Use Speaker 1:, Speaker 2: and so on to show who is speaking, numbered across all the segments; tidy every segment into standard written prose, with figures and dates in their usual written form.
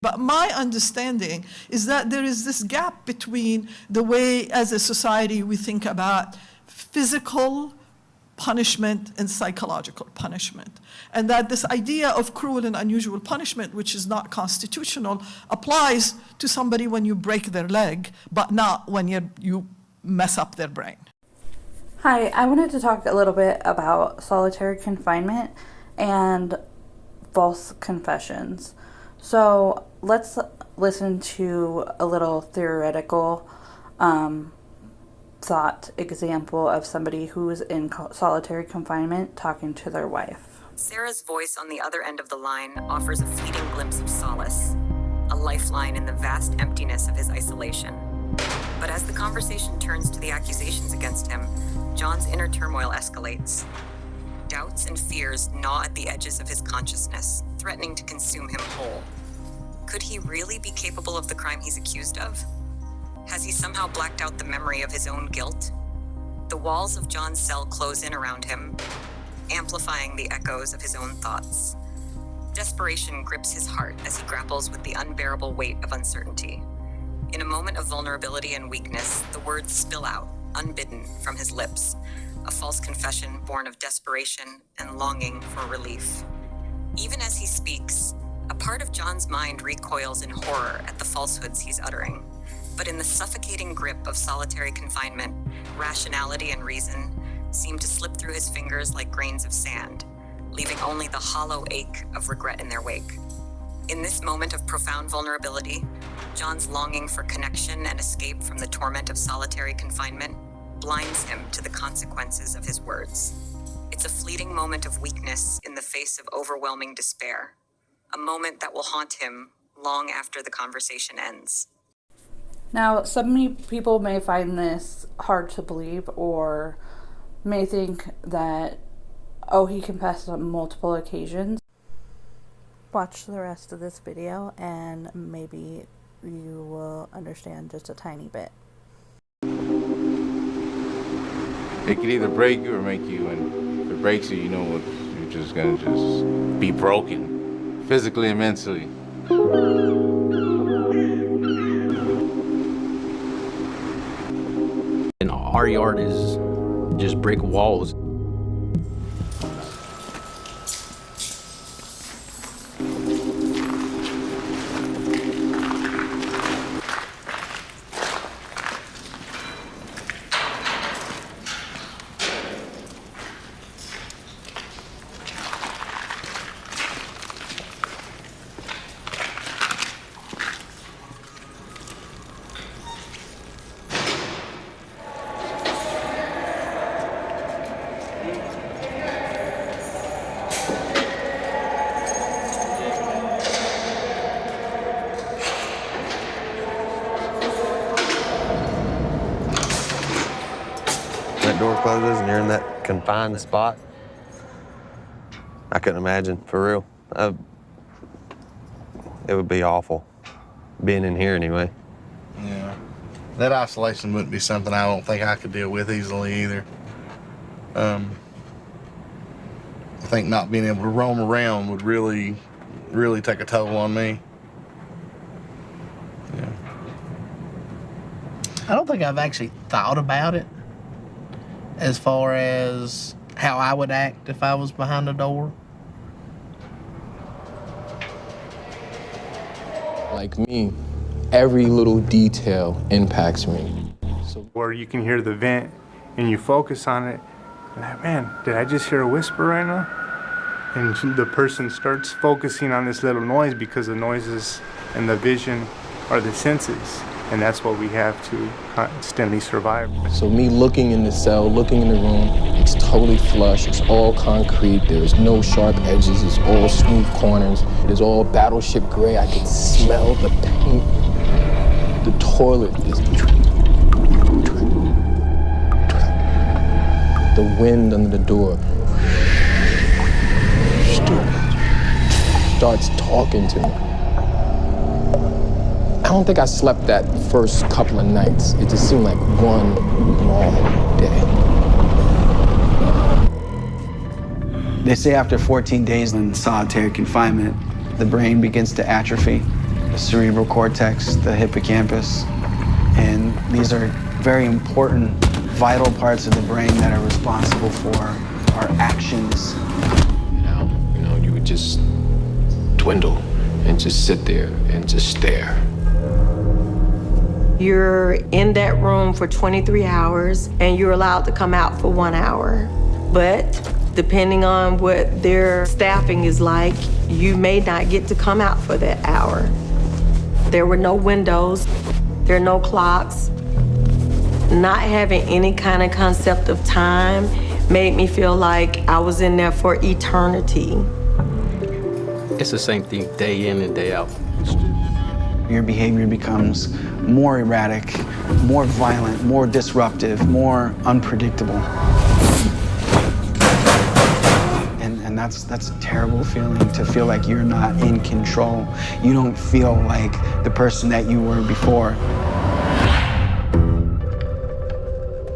Speaker 1: But my understanding is that there is this gap between the way, as a society, we think about physical punishment and psychological punishment. And that this idea of cruel and unusual punishment, which is not constitutional, applies to somebody when you break their leg, but not when you mess up their brain.
Speaker 2: Hi, I wanted to talk a little bit about solitary confinement and false confessions. So let's listen to a little theoretical thought example of somebody who is in solitary confinement talking to their wife.
Speaker 3: Sarah's voice on the other end of the line offers a fleeting glimpse of solace, a lifeline in the vast emptiness of his isolation. But as the conversation turns to the accusations against him, John's inner turmoil escalates. Doubts and fears gnaw at the edges of his consciousness, threatening to consume him whole. Could he really be capable of the crime he's accused of? Has he somehow blacked out the memory of his own guilt? The walls of John's cell close in around him, amplifying the echoes of his own thoughts. Desperation grips his heart as he grapples with the unbearable weight of uncertainty. In a moment of vulnerability and weakness, the words spill out, unbidden, from his lips, a false confession born of desperation and longing for relief. Even as he speaks, a part of John's mind recoils in horror at the falsehoods he's uttering. But in the suffocating grip of solitary confinement, rationality and reason seem to slip through his fingers like grains of sand, leaving only the hollow ache of regret in their wake. In this moment of profound vulnerability, John's longing for connection and escape from the torment of solitary confinement blinds him to the consequences of his words. It's a fleeting moment of weakness in the face of overwhelming despair, a moment that will haunt him long after the conversation ends.
Speaker 2: Now, some people may find this hard to believe or may think that, oh, he confessed on multiple occasions. Watch the rest of this video and maybe you will understand just a tiny bit.
Speaker 4: It could either break you or make you, and if it breaks you, you know what, you're just gonna just be broken, physically and mentally.
Speaker 5: And our yard is just brick walls.
Speaker 6: That door closes and you're in that confined spot. I couldn't imagine, for real. It would be awful, being in here anyway.
Speaker 7: Yeah, that isolation wouldn't be something I don't think I could deal with easily either. I think not being able to roam around would really take a toll on me. Yeah.
Speaker 8: I don't think I've actually thought about it as far as how I would act if I was behind a door.
Speaker 9: Like me, every little detail impacts me.
Speaker 10: Where you can hear the vent and you focus on it, and like, man, did I just hear a whisper right now? And the person starts focusing on this little noise because the noises and the vision are the senses. And that's what we have to constantly survive.
Speaker 9: So me looking in the cell, looking in the room, it's totally flush, it's all concrete, there's no sharp edges, it's all smooth corners, it is all battleship gray, I can smell the paint. The toilet is the wind under the door starts talking to me. I don't think I slept that first couple of nights. It just seemed like one long day.
Speaker 11: They say after 14 days in solitary confinement, the brain begins to atrophy. cerebral cortex, the hippocampus. And these are very important, vital parts of the brain that are responsible for our actions.
Speaker 9: You would just dwindle and just sit there and just stare.
Speaker 12: You're in that room for 23 hours and you're allowed to come out for 1 hour. But depending on what their staffing is like, you may not get to come out for that hour. There were no windows, there are no clocks. Not having any kind of concept of time made me feel like I was in there for eternity.
Speaker 5: It's the same thing day in and day out.
Speaker 11: Your behavior becomes more erratic, more violent, more disruptive, more unpredictable. And that's a terrible feeling, to feel like you're not in control. You don't feel like the person that you were before.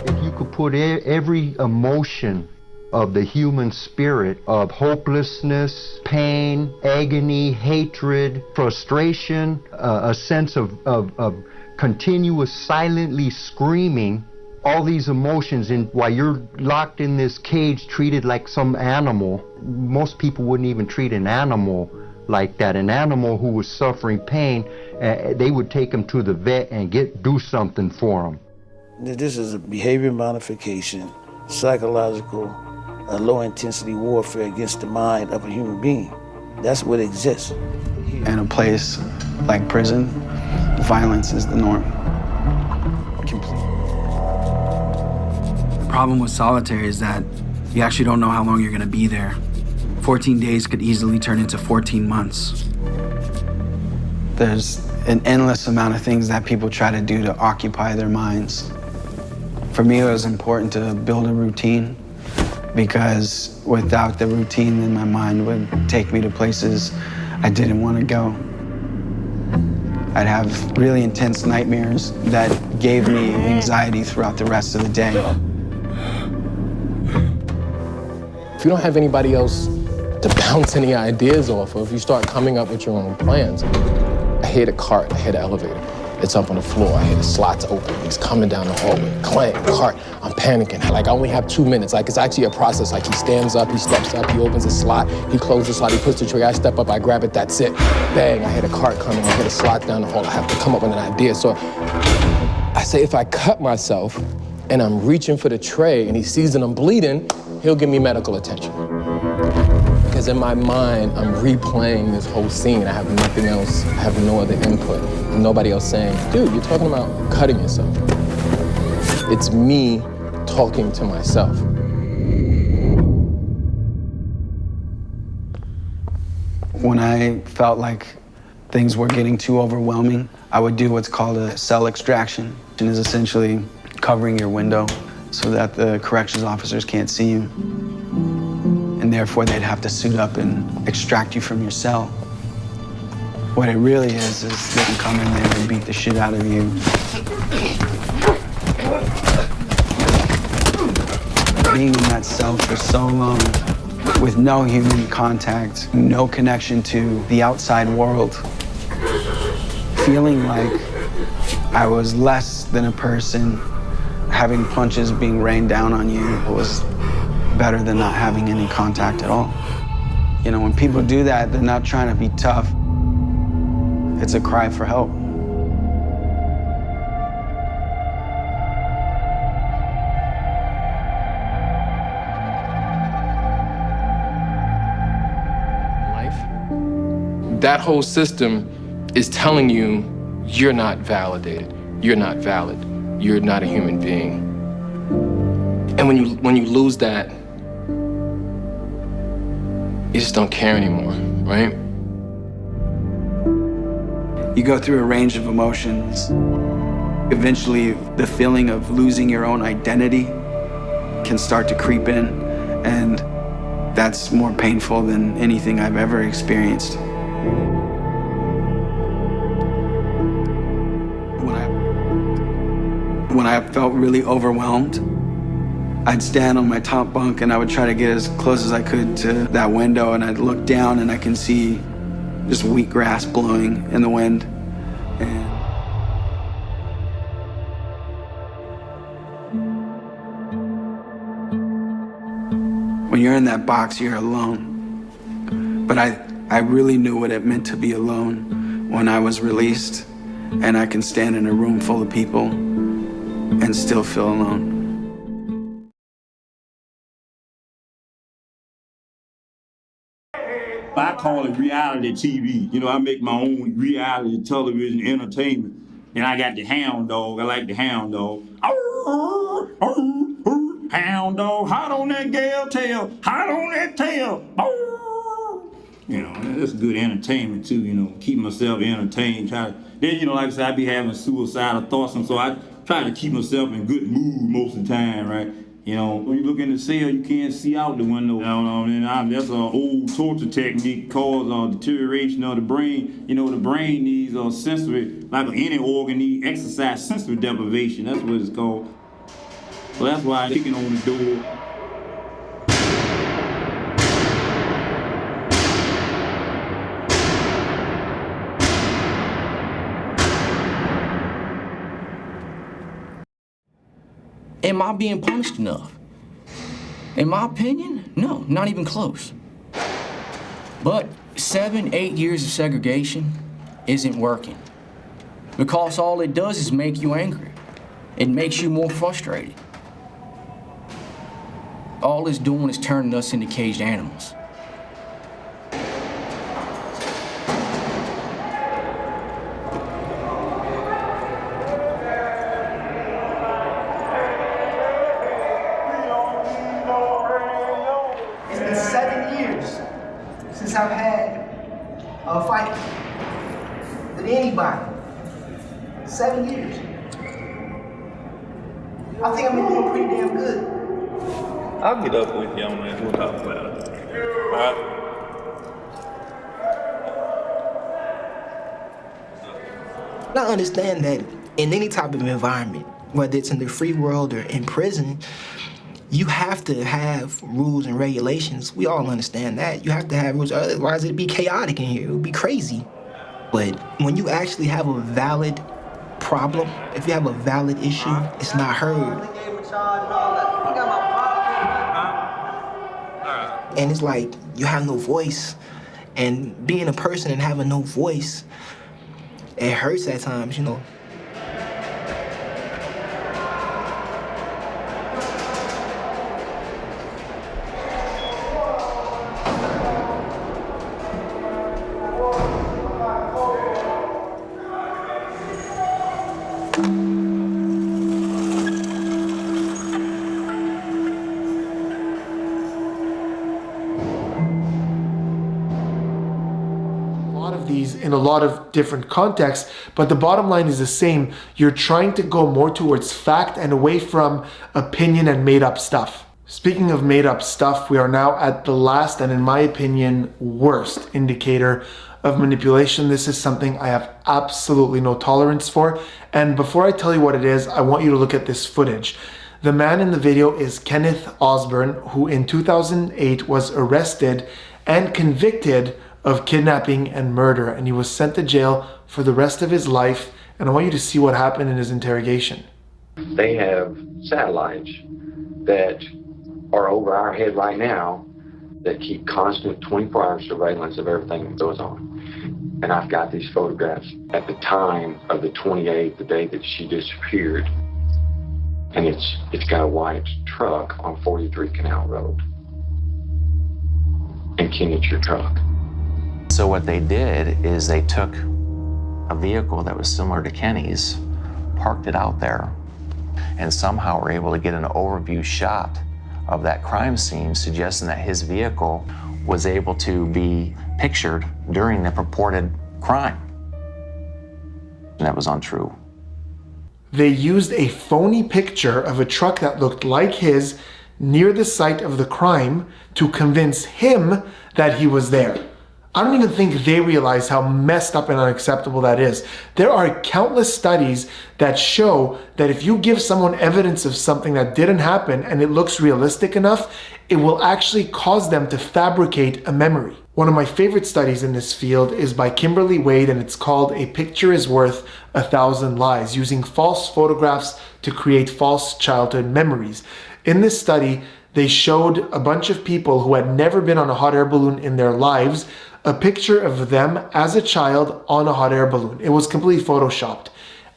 Speaker 13: If you could put every emotion of the human spirit, of hopelessness, pain, agony, hatred, frustration, a sense of continuous silently screaming, all these emotions, and while you're locked in this cage treated like some animal, most people wouldn't even treat an animal like that. An animal who was suffering pain, they would take him to the vet and do something for him.
Speaker 14: This is a behavior modification, psychological, low-intensity warfare against the mind of a human being. That's what exists.
Speaker 11: In a place like prison, violence is the norm. The problem with solitary is that you actually don't know how long you're going to be there. 14 days could easily turn into 14 months. There's an endless amount of things that people try to do to occupy their minds. For me, it was important to build a routine, because without the routine, then my mind would take me to places I didn't want to go. I'd have really intense nightmares that gave me anxiety throughout the rest of the day.
Speaker 9: If you don't have anybody else to bounce any ideas off of, you start coming up with your own plans. I hit a cart, I hit an elevator. It's up on the floor, I hear the slots open. He's coming down the hallway, clang, cart. I'm panicking, like I only have 2 minutes. Like it's actually a process, like he stands up, he steps up, he opens the slot, he closes the slot, he puts the trigger, I step up, I grab it, that's it. Bang, I hit a cart coming, I hit a slot down the hall. I have to come up with an idea. So I say if I cut myself and I'm reaching for the tray and he sees that I'm bleeding, he'll give me medical attention. Because in my mind, I'm replaying this whole scene. I have nothing else, I have no other input. Nobody else saying, dude, you're talking about cutting yourself. It's me talking to myself.
Speaker 11: When I felt like things were getting too overwhelming, I would do what's called a cell extraction. It is essentially covering your window so that the corrections officers can't see you. And therefore, they'd have to suit up and extract you from your cell. What it really is they can come in there and beat the shit out of you. Being in that cell for so long, with no human contact, no connection to the outside world, feeling like I was less than a person, having punches being rained down on you was better than not having any contact at all. You know, when people do that, they're not trying to be tough. It's a cry for help.
Speaker 9: Life, that whole system is telling you you're not validated, you're not valid, you're not a human being. And when you lose that, you just don't care anymore, right?
Speaker 11: You go through a range of emotions. Eventually, the feeling of losing your own identity can start to creep in, and that's more painful than anything I've ever experienced. When I felt really overwhelmed, I'd stand on my top bunk and I would try to get as close as I could to that window, and I'd look down and I can see just wheatgrass blowing in the wind. And when you're in that box, you're alone. But I really knew what it meant to be alone when I was released, and I can stand in a room full of people and still feel alone.
Speaker 15: I call it reality TV. You know, I make my own reality television entertainment. And I got the hound dog. I like the hound dog. Hound dog, hot on that gal tail, hot on that tail. You know, that's good entertainment too, you know, keep myself entertained. Then, you know, like I said, I be having suicidal thoughts, and so I try to keep myself in good mood most of the time, right? You know, when you look in the cell, you can't see out the window. You know, and that's an old torture technique called deterioration of the brain. You know, the brain needs sensory, like any organ needs exercise sensory deprivation. That's what it's called. So that's why I'm kicking on the door.
Speaker 16: Am I being punished enough? In my opinion, no, not even close. But 7, 8 years of segregation isn't working, because all it does is make you angry. It makes you more frustrated. All it's doing is turning us into caged animals.
Speaker 17: It's been 7 years since I've had a fight with anybody. 7 years. I think I've been doing pretty damn good.
Speaker 15: I'll get up with you on that. We'll talk about it. All right?
Speaker 17: I understand that in any type of environment, whether it's in the free world or in prison, you have to have rules and regulations. We all understand that. You have to have rules, otherwise it'd be chaotic in here. It would be crazy. But when you actually have a valid problem, if you have a valid issue, it's not heard. And it's like you have no voice. And being a person and having no voice, it hurts at times, you know.
Speaker 18: In a lot of different contexts, but the bottom line is the same. You're trying to go more towards fact and away from opinion and made up stuff. Speaking of made up stuff, we are now at the last and, in my opinion, worst indicator of manipulation. This is something I have absolutely no tolerance for. And before I tell you what it is, I want you to look at this footage. The man in the video is Kenneth Osborne, who in 2008 was arrested and convicted of kidnapping and murder, and he was sent to jail for the rest of his life. And I want you to see what happened in his interrogation.
Speaker 19: They have satellites that are over our head right now that keep constant 24-hour surveillance of everything that goes on. And I've got these photographs at the time of the 28th, the day that she disappeared. And it's got a white truck on 43 Canal Road. And Ken, it's your truck.
Speaker 20: So what they did is they took a vehicle that was similar to Kenny's, parked it out there, and somehow were able to get an overview shot of that crime scene, suggesting that his vehicle was able to be pictured during the purported crime. And that was untrue.
Speaker 18: They used a phony picture of a truck that looked like his near the site of the crime to convince him that he was there. I don't even think they realize how messed up and unacceptable that is. There are countless studies that show that if you give someone evidence of something that didn't happen and it looks realistic enough, it will actually cause them to fabricate a memory. One of my favorite studies in this field is by Kimberly Wade, and it's called A Picture is Worth 1,000 Lies, using false photographs to create false childhood memories. In this study, they showed a bunch of people who had never been on a hot air balloon in their lives a picture of them as a child on a hot air balloon. It was completely photoshopped.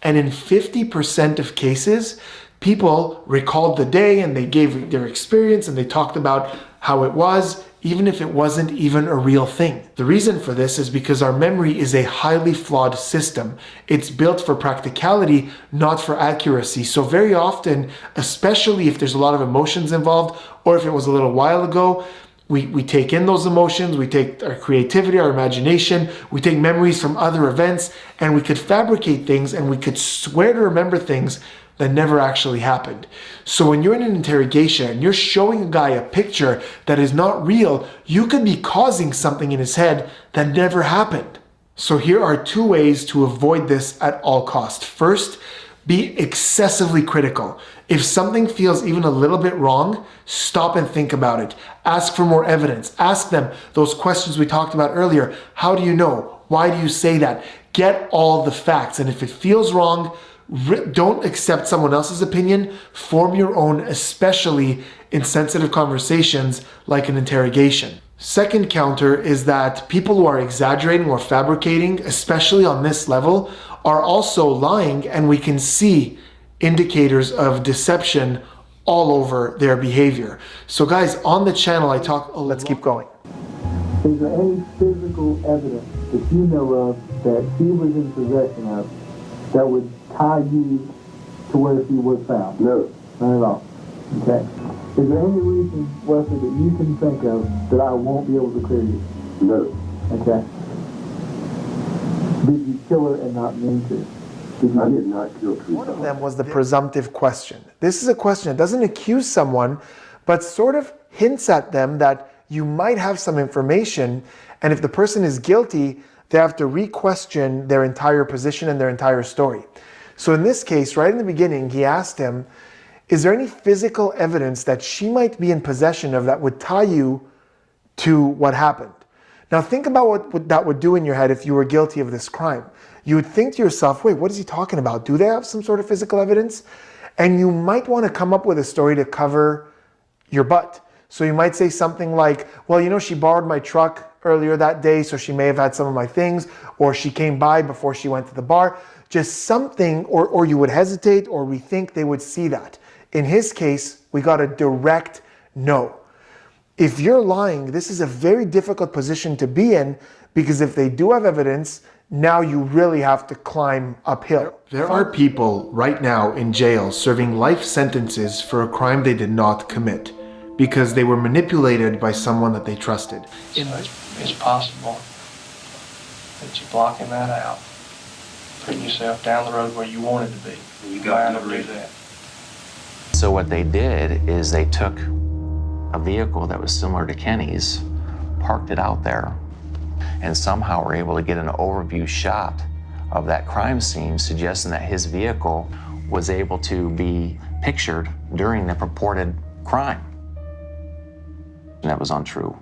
Speaker 18: And in 50% of cases, people recalled the day and they gave their experience and they talked about how it was, even if it wasn't even a real thing. The reason for this is because our memory is a highly flawed system. It's built for practicality, not for accuracy. So very often, especially if there's a lot of emotions involved, or if it was a little while ago, we take in those emotions, we take our creativity, our imagination, we take memories from other events, and we could fabricate things and we could swear to remember things that never actually happened. So when you're in an interrogation and you're showing a guy a picture that is not real, you could be causing something in his head that never happened. So here are two ways to avoid this at all costs. First, be excessively critical. If something feels even a little bit wrong, stop and think about it. Ask for more evidence. Ask them those questions we talked about earlier. How do you know? Why do you say that? Get all the facts. And if it feels wrong, don't accept someone else's opinion. Form your own, especially in sensitive conversations like an interrogation. Second counter is that people who are exaggerating or fabricating, especially on this level, are also lying, and we can see indicators of deception all over their behavior. So guys, on the channel I talk, let's keep going.
Speaker 21: Is there any physical evidence that you know of that he was in possession of that would tie you to where he was found? No. None at all. Okay. Is there any reason, Wesley, that you can think of that I won't be able to clear you? No. Okay. Did you kill her and not mean to? I did not kill Teresa.
Speaker 18: One of them was the presumptive question. This is a question that doesn't accuse someone, but sort of hints at them that you might have some information, and if the person is guilty, they have to re-question their entire position and their entire story. So in this case, right in the beginning, he asked him, is there any physical evidence that she might be in possession of that would tie you to what happened? Now think about what that would do in your head if you were guilty of this crime. You would think to yourself, wait, what is he talking about? Do they have some sort of physical evidence? And you might want to come up with a story to cover your butt. So you might say something like, well, you know, she borrowed my truck earlier that day, so she may have had some of my things, or she came by before she went to the bar. Just something, or you would hesitate, or we think they would see that. In his case, we got a direct no. If you're lying, this is a very difficult position to be in, because if they do have evidence, now you really have to climb uphill. There are people right now in jail serving life sentences for a crime they did not commit because they were manipulated by someone that they trusted.
Speaker 22: It's possible that you're blocking that out, putting yourself down the road where you wanted to be. You got to do that.
Speaker 20: So what they did is they took a vehicle that was similar to Kenny's, parked it out there, and somehow were able to get an overview shot of that crime scene, suggesting that his vehicle was able to be pictured during the purported crime. And that was untrue.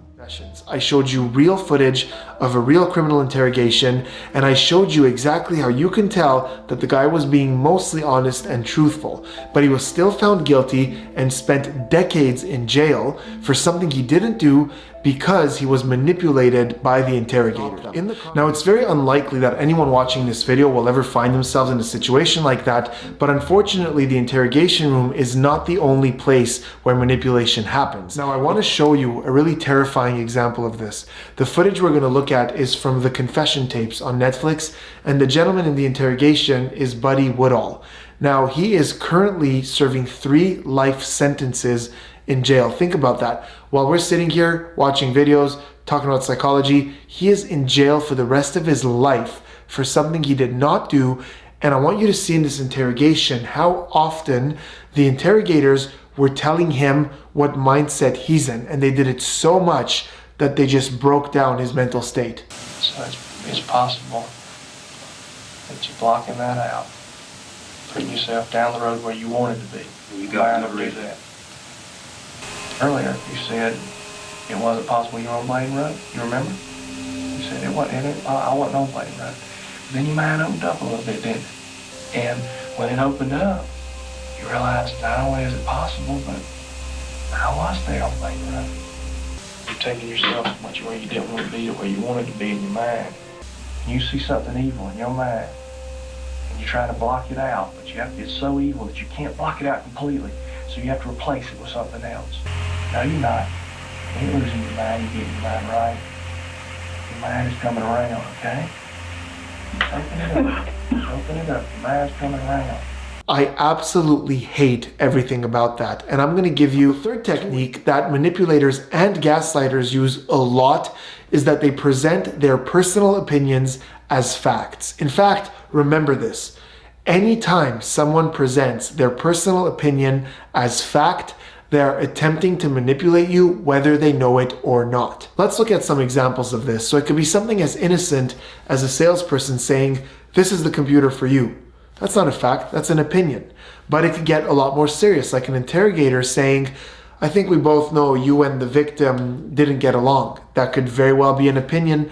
Speaker 18: I showed you real footage of a real criminal interrogation, and I showed you exactly how you can tell that the guy was being mostly honest and truthful, but he was still found guilty and spent decades in jail for something he didn't do because he was manipulated by the interrogator. Now, it's very unlikely that anyone watching this video will ever find themselves in a situation like that, but unfortunately the interrogation room is not the only place where manipulation happens. Now, I want to show you a really terrifying example of this. The footage we're going to look at is from the confession tapes on Netflix, and the gentleman in the interrogation is Buddy Woodall. Now, he is currently serving 3 life sentences in jail. Think about that. While we're sitting here watching videos, talking about psychology, he is in jail for the rest of his life for something he did not do. And I want you to see in this interrogation how often the interrogators were telling him what mindset he's in. And they did it so much that they just broke down his mental state.
Speaker 22: So it's possible that you're blocking that out, putting yourself down the road where you wanted to be. You got to do that. Earlier, you said it wasn't possible you were on Bladen Road. You remember? You said it wasn't. I wasn't on Bladen Road. Then your mind opened up a little bit, didn't it? And when it opened up, you realized not only is it possible, but I was there on Bladen Road. You're taking yourself from where you didn't want to be to where you wanted to be in your mind. And you see something evil in your mind, and you try to block it out, but it's so evil that you can't block it out completely, so you have to replace it with something else. No, you're not. You ain't losing your mind, you're getting your mind right. Your mind is coming around, okay? Open it up. Open it up. Your mind's coming around.
Speaker 18: I absolutely hate everything about that. And I'm going to give you a third technique that manipulators and gaslighters use a lot, is that they present their personal opinions as facts. In fact, remember this. Anytime someone presents their personal opinion as fact, they're attempting to manipulate you whether they know it or not. Let's look at some examples of this. So it could be something as innocent as a salesperson saying, "This is the computer for you." That's not a fact, that's an opinion. But it could get a lot more serious, like an interrogator saying, "I think we both know you and the victim didn't get along." That could very well be an opinion.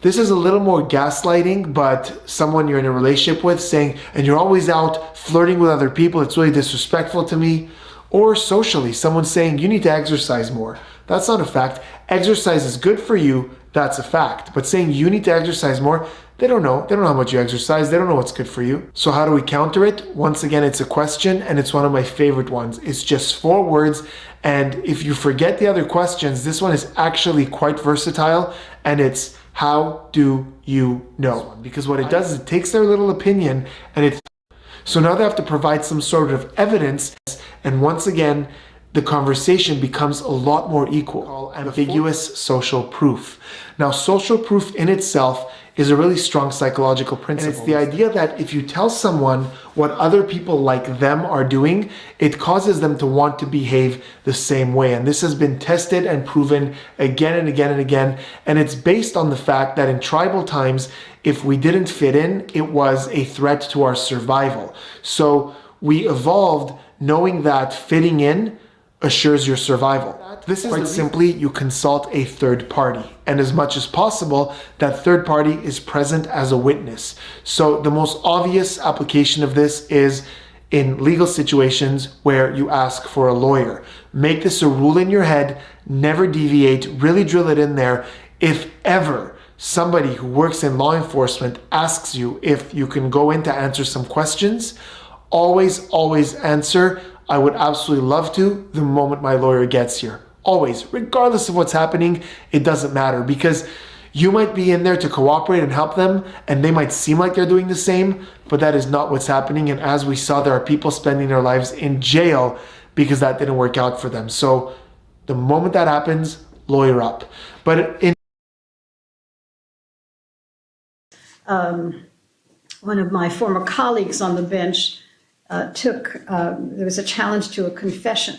Speaker 18: This is a little more gaslighting, but someone you're in a relationship with saying, "And you're always out flirting with other people, it's really disrespectful to me." Or socially, someone saying, "You need to exercise more." That's not a fact. Exercise is good for you, that's a fact. But saying you need to exercise more, they don't know. They don't know how much you exercise. They don't know what's good for you. So how do we counter it? Once again, it's a question, and it's one of my favorite ones. It's just 4 words, and if you forget the other questions, this one is actually quite versatile, and it's, how do you know? Because what it does is it takes their little opinion, and it's... So now they have to provide some sort of evidence, and once again, the conversation becomes a lot more equal. Ambiguous social proof. Now, social proof in itself is a really strong psychological principle. And it's the idea that if you tell someone what other people like them are doing, it causes them to want to behave the same way. And this has been tested and proven again and again and again. And it's based on the fact that in tribal times, if we didn't fit in, it was a threat to our survival. So we evolved knowing that fitting in assures your survival. This is quite simply, you consult a third party, and as much as possible, that third party is present as a witness. So the most obvious application of this is in legal situations where you ask for a lawyer. Make this a rule in your head, never deviate, really drill it in there. If ever somebody who works in law enforcement asks you if you can go in to answer some questions, always answer, "I would absolutely love to," the moment my lawyer gets here. Always, regardless of what's happening, it doesn't matter, because you might be in there to cooperate and help them, and they might seem like they're doing the same, but that is not what's happening. And as we saw, there are people spending their lives in jail because that didn't work out for them. So the moment that happens, lawyer up. But
Speaker 1: one of my former colleagues on the bench there was a challenge to a confession.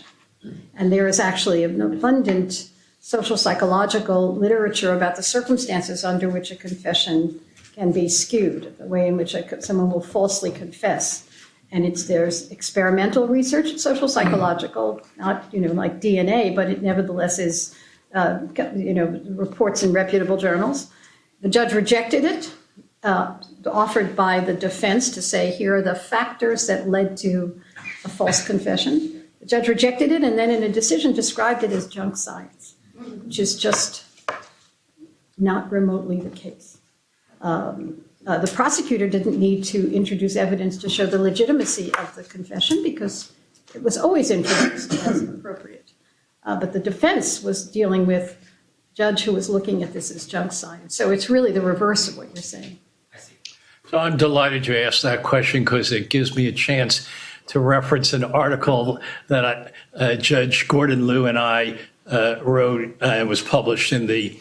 Speaker 1: And there is actually an abundant social psychological literature about the circumstances under which a confession can be skewed, the way in which someone will falsely confess. And there's experimental research, social psychological, not like DNA, but it nevertheless is reports in reputable journals. The judge rejected it, offered by the defense to say, here are the factors that led to a false confession. The judge rejected it, and then in a decision described it as junk science, which is just not remotely the case. The prosecutor didn't need to introduce evidence to show the legitimacy of the confession because it was always introduced as appropriate. But the defense was dealing with a judge who was looking at this as junk science. So it's really the reverse of what you're saying.
Speaker 3: So I'm delighted you asked that question because it gives me a chance to reference an article that Judge Gordon Liu and I wrote and was published in the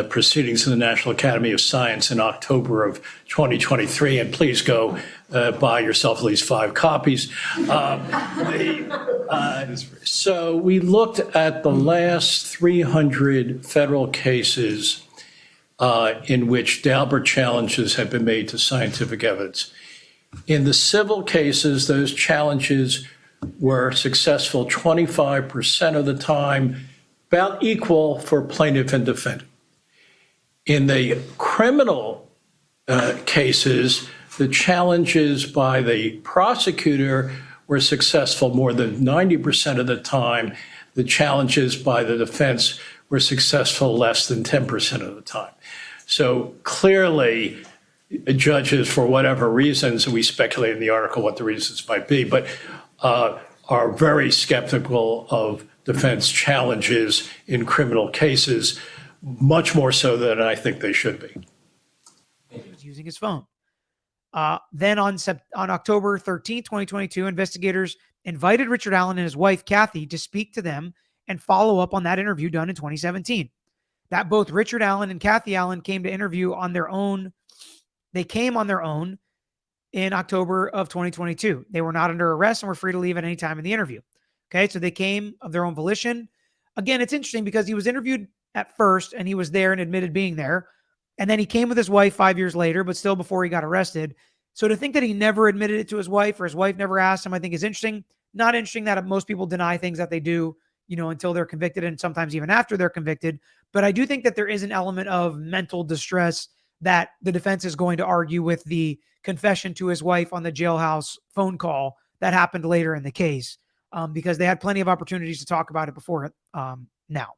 Speaker 3: Proceedings of the National Academy of Science in October of 2023. And please go buy yourself at least 5 copies. So we looked at the last 300 federal cases in which Daubert challenges have been made to scientific evidence. In the civil cases, those challenges were successful 25% of the time, about equal for plaintiff and defendant. In the criminal cases, the challenges by the prosecutor were successful more than 90% of the time. The challenges by the defense were successful less than 10% of the time. So clearly, judges, for whatever reasons, and we speculate in the article what the reasons might be, but are very skeptical of defense challenges in criminal cases, much more so than I think they should be.
Speaker 2: He was using his phone. Then on October 13th, 2022, investigators invited Richard Allen and his wife, Kathy, to speak to them and follow up on that interview done in 2017. That both Richard Allen and Kathy Allen came to interview on their own. They came on their own in October of 2022. They were not under arrest and were free to leave at any time in the interview. Okay, so they came of their own volition. Again, it's interesting because he was interviewed at first and he was there and admitted being there. And then he came with his wife 5 years later, but still before he got arrested. So to think that he never admitted it to his wife or his wife never asked him, I think is interesting. Not interesting that most people deny things that they do, until they're convicted and sometimes even after they're convicted. But I do think that there is an element of mental distress that the defense is going to argue with the confession to his wife on the jailhouse phone call that happened later in the case, because they had plenty of opportunities to talk about it before now.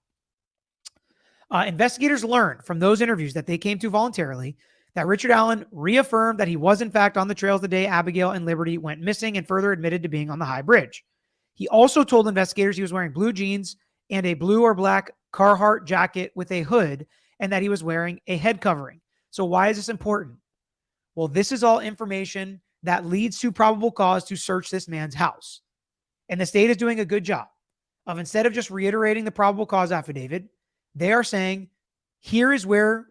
Speaker 2: Investigators learned from those interviews that they came to voluntarily that Richard Allen reaffirmed that he was in fact on the trails the day Abigail and Liberty went missing and further admitted to being on the high bridge. He also told investigators he was wearing blue jeans and a blue or black Carhartt jacket with a hood and that he was wearing a head covering. So why is this important? Well, this is all information that leads to probable cause to search this man's house. And the state is doing a good job of, instead of just reiterating the probable cause affidavit, they are saying, here is where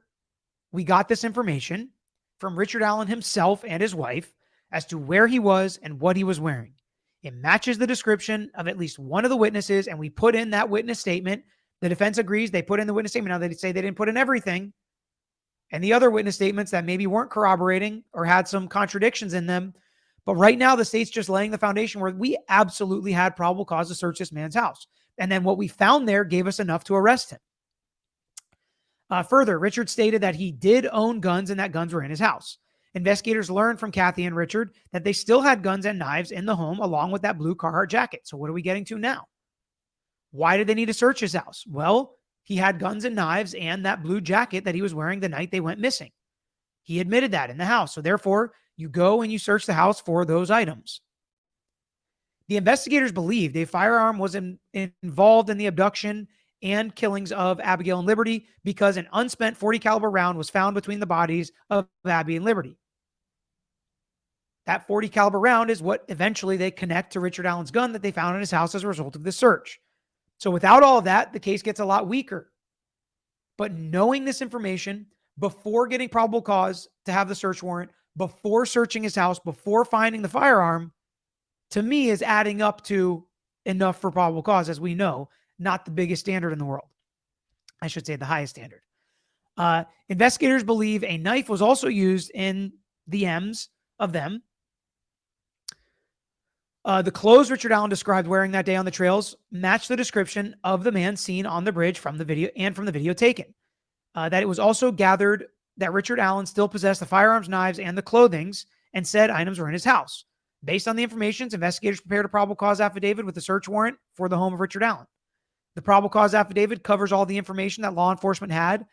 Speaker 2: we got this information from Richard Allen himself and his wife as to where he was and what he was wearing. It matches the description of at least one of the witnesses, and we put in that witness statement. The defense agrees they put in the witness statement. Now they say they didn't put in everything. And the other witness statements that maybe weren't corroborating or had some contradictions in them. But right now, the state's just laying the foundation where we absolutely had probable cause to search this man's house. And then what we found there gave us enough to arrest him. Further, Richard stated that he did own guns and that guns were in his house. Investigators learned from Kathy and Richard that they still had guns and knives in the home along with that blue Carhartt jacket. So what are we getting to now? Why did they need to search his house? Well, he had guns and knives and that blue jacket that he was wearing the night they went missing. He admitted that in the house. So therefore, you go and you search the house for those items. The investigators believed a firearm was involved in the abduction and killings of Abigail and Liberty because an unspent .40 caliber round was found between the bodies of Abby and Liberty. That .40 caliber round is what eventually they connect to Richard Allen's gun that they found in his house as a result of this search. So without all of that, the case gets a lot weaker. But knowing this information before getting probable cause to have the search warrant, before searching his house, before finding the firearm, to me is adding up to enough for probable cause, as we know, not the biggest standard in the world. I should say the highest standard. Investigators believe a knife was also used in the M's of them. The clothes Richard Allen described wearing that day on the trails matched the description of the man seen on the bridge from the video and from the video taken. That it was also gathered that Richard Allen still possessed the firearms, knives, and the clothings, and said items were in his house. Based on the information, investigators prepared a probable cause affidavit with a search warrant for the home of Richard Allen. The probable cause affidavit covers all the information that law enforcement had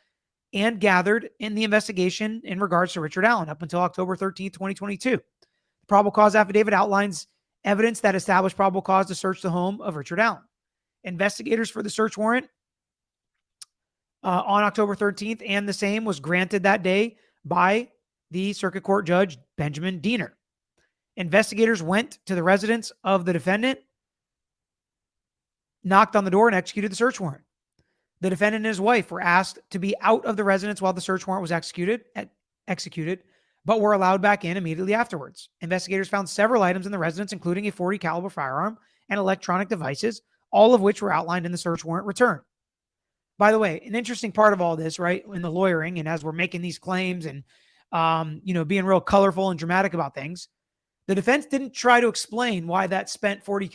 Speaker 2: and gathered in the investigation in regards to Richard Allen up until October 13th, 2022. The probable cause affidavit outlines evidence that established probable cause to search the home of Richard Allen. Investigators for the search warrant on October 13th and the same was granted that day by the Circuit Court Judge Benjamin Diener. Investigators went to the residence of the defendant, knocked on the door, and executed the search warrant. The defendant and his wife were asked to be out of the residence while the search warrant was executed, but were allowed back in immediately afterwards. Investigators found several items in the residence, including a .40 caliber firearm and electronic devices, all of which were outlined in the search warrant return. By the way, an interesting part of all this, right, in the lawyering, and as we're making these claims and, being real colorful and dramatic about things, the defense didn't try to explain why that spent .40